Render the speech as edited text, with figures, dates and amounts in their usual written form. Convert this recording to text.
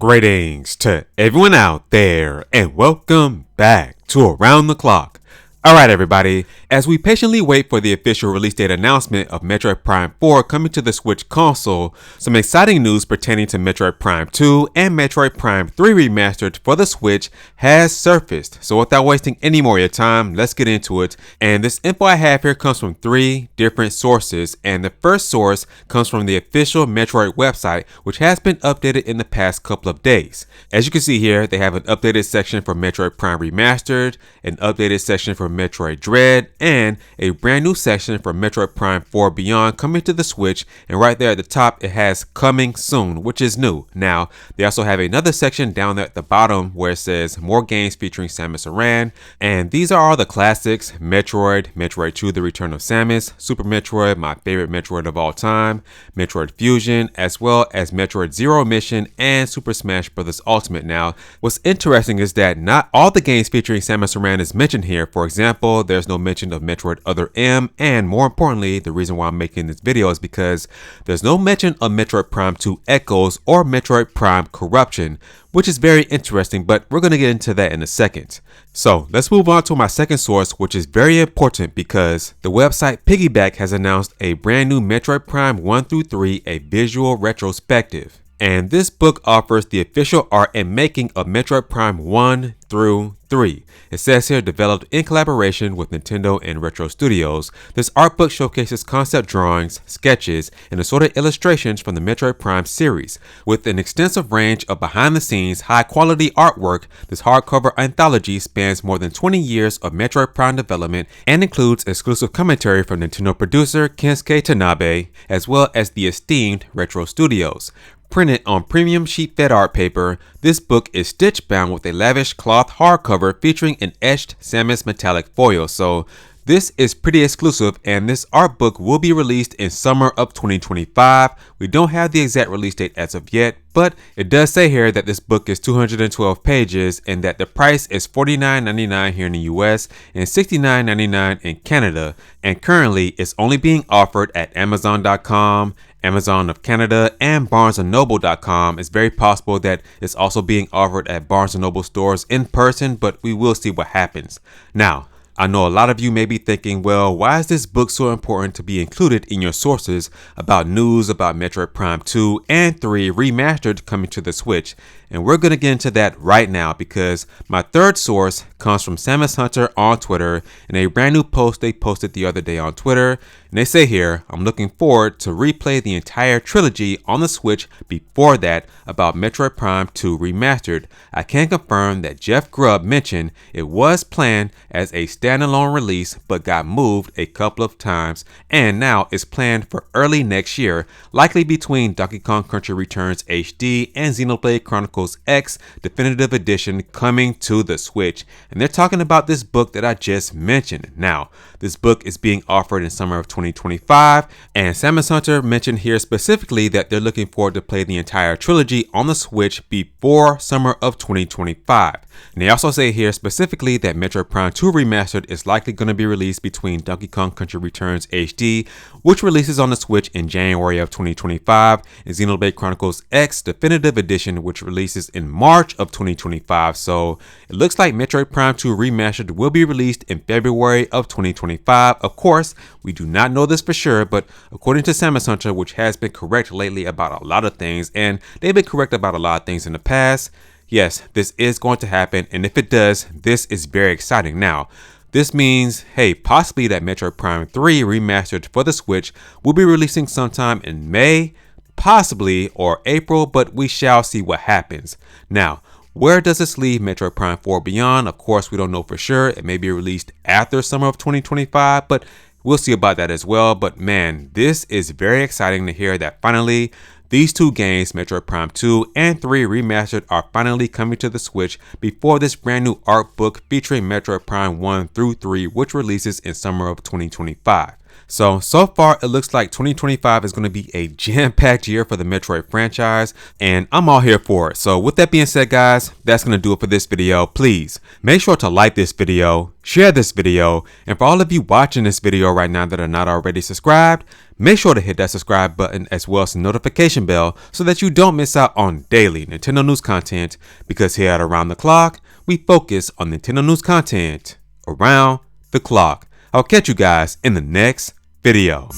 Greetings to everyone out there, and welcome back to Around the Clock. Alright everybody, as we patiently wait for the official release date announcement of Metroid Prime 4 coming to the Switch console, some exciting news pertaining to Metroid Prime 2 and Metroid Prime 3 Remastered for the Switch has surfaced. So without wasting any more of your time, let's get into it. And this info I have here comes from 3 different sources, and the first source comes from the official Metroid website, which has been updated in the past couple of days. As you can see here, they have an updated section for Metroid Prime Remastered, an updated section for Metroid Dread, and a brand new section for Metroid Prime 4 Beyond coming to the Switch, and right there at the top it has coming soon, which is new. Now, they also have another section down there at the bottom where it says more games featuring Samus Aran, and these are all the classics: Metroid, Metroid 2 The Return of Samus, Super Metroid, my favorite Metroid of all time, Metroid Fusion, as well as Metroid Zero Mission and Super Smash Bros. Ultimate. Now, what's interesting is that not all the games featuring Samus Aran is mentioned here. For example, there's no mention of Metroid Other M, and more importantly, the reason why I'm making this video is because there's no mention of Metroid Prime 2 Echoes or Metroid Prime Corruption, which is very interesting, but we're going to get into that in a second. So let's move on to my second source, which is very important because the website Piggyback has announced a brand new Metroid Prime 1 through 3, a visual retrospective. And this book offers the official art and making of Metroid Prime 1 through 3. It says here, developed in collaboration with Nintendo and Retro Studios, this art book showcases concept drawings, sketches, and assorted illustrations from the Metroid Prime series. With an extensive range of behind-the-scenes, high-quality artwork, this hardcover anthology spans more than 20 years of Metroid Prime development and includes exclusive commentary from Nintendo producer Kensuke Tanabe, as well as the esteemed Retro Studios. Printed on premium sheet-fed art paper, this book is stitch-bound with a lavish cloth hardcover featuring an etched Samus metallic foil. So this is pretty exclusive, and this art book will be released in summer of 2025. We don't have the exact release date as of yet, but it does say here that this book is 212 pages and that the price is $49.99 here in the US and $69.99 in Canada. And currently it's only being offered at Amazon.com, Amazon of Canada, and BarnesandNoble.com. It's very possible that it's also being offered at Barnes & Noble stores in person, but we will see what happens. Now, I know a lot of you may be thinking, well, why is this book so important to be included in your sources about news about Metroid Prime 2 and 3 Remastered coming to the Switch? And we're going to get into that right now because my third source comes from Samus Hunter on Twitter in a brand new post they posted the other day on Twitter. And they say here, I'm looking forward to replay the entire trilogy on the Switch before that about Metroid Prime 2 Remastered. I can confirm that Jeff Grubb mentioned it was planned as a standalone release but got moved a couple of times and now is planned for early next year, likely between Donkey Kong Country Returns HD and Xenoblade Chronicles X Definitive Edition coming to the Switch. And they're talking about this book that I just mentioned. Now, this book is being offered in summer of 2025, and Samus Hunter mentioned here specifically that they're looking forward to play the entire trilogy on the Switch before summer of 2025. And they also say here specifically that Metroid Prime 2 Remastered is likely going to be released between Donkey Kong Country Returns HD, which releases on the Switch in January of 2025, and Xenoblade Chronicles X Definitive Edition, which releases in March of 2025. So it looks like Metroid Prime 2 Remastered will be released in February of 2025. Of course, we do not know this for sure, but according to Samus Hunter, which has been correct lately about a lot of things, and they've been correct about a lot of things in the past, yes, this is going to happen, and if it does, this is very exciting. Now, this means, hey, possibly that Metroid Prime 3 Remastered for the Switch will be releasing sometime in May, possibly, or April, but we shall see what happens. Now, where does this leave Metroid Prime 4 Beyond? Of course, we don't know for sure. It may be released after summer of 2025, but we'll see about that as well. But man, this is very exciting to hear that finally these two games, Metroid Prime 2 and 3 Remastered, are finally coming to the Switch before this brand new art book featuring Metroid Prime 1 through 3, which releases in summer of 2025. So far it looks like 2025 is going to be a jam-packed year for the Metroid franchise, and I'm all here for it. So with that being said, guys, that's going to do it for this video. Please make sure to like this video, share this video, and for all of you watching this video right now that are not already subscribed, make sure to hit that subscribe button as well as the notification bell so that you don't miss out on daily Nintendo news content, because here at Around the Clock, we focus on Nintendo news content around the clock. I'll catch you guys in the next video.